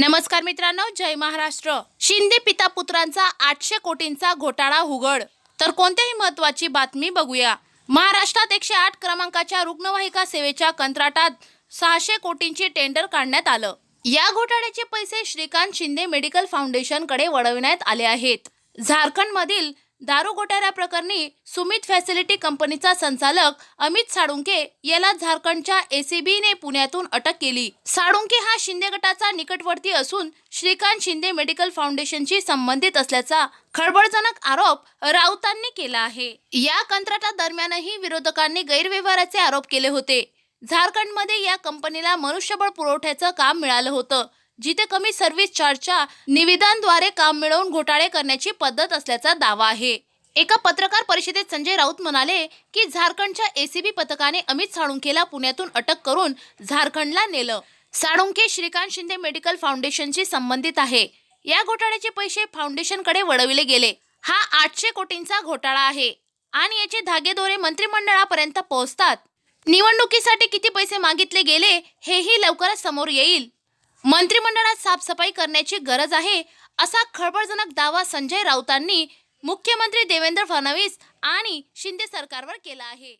नमस्कार मित्रांनो, जय महाराष्ट्र। शिंदे पिता पुत्रांचा 800 कोटींचा घोटाळा उघड। तर कोणत्याही महत्त्वाची बातमी बघूया। महाराष्ट्रात 108 क्रमांकाच्या रुग्णवाहिका सेवेच्या कंत्राटात 600 कोटींची टेंडर काढण्यात आलं। या घोटाळ्याचे पैसे श्रीकांत शिंदे मेडिकल फाउंडेशनकडे वळविण्यात आले आहेत। झारखंडमधील दारू घोटाळ्याप्रकरणी सुमित फॅसिलिटी कंपनीचा संचालक अमित साळुंखे याला झारखंडच्या एसीबीने पुण्यातून अटक केली। साळुंखे हा शिंदे गटाचा निकटवर्ती असून श्रीकांत शिंदे मेडिकल फाउंडेशनशी संबंधित असल्याचा खळबळजनक आरोप राऊतांनी केला आहे। या कंत्राटादरम्यानही विरोधकांनी गैरव्यवहाराचे आरोप केले होते। झारखंडमध्ये या कंपनीला मनुष्यबळ पुरवठ्याचं काम मिळालं होतं, जिथे कमी सर्व्हिस चार्जच्या निविदांद्वारे काम मिळवून घोटाळे करण्याची पद्धत असल्याचा दावा आहे। एका पत्रकार परिषदेत संजय राऊत म्हणाले की झारखंडच्या एसीबी पथकाने अमित साळुंखेला पुण्यातून अटक करून झारखंडला नेलं। साळुंखे श्रीकांत शिंदे मेडिकल फाउंडेशनशी संबंधित आहे। या घोटाळ्याचे पैसे फाउंडेशनकडे वळविले गेले। हा 800 कोटींचा घोटाळा आहे आणि याचे धागेदोरे मंत्रिमंडळापर्यंत पोहोचतात। निवडणुकीसाठी किती पैसे मागितले गेले हेही लवकरच समोर येईल। मंत्रिमंडळात साफसफाई करण्याची गरज आहे, असा खळबळजनक दावा संजय राऊतांनी मुख्यमंत्री देवेंद्र फडणवीस आणि शिंदे सरकारवर केला आहे।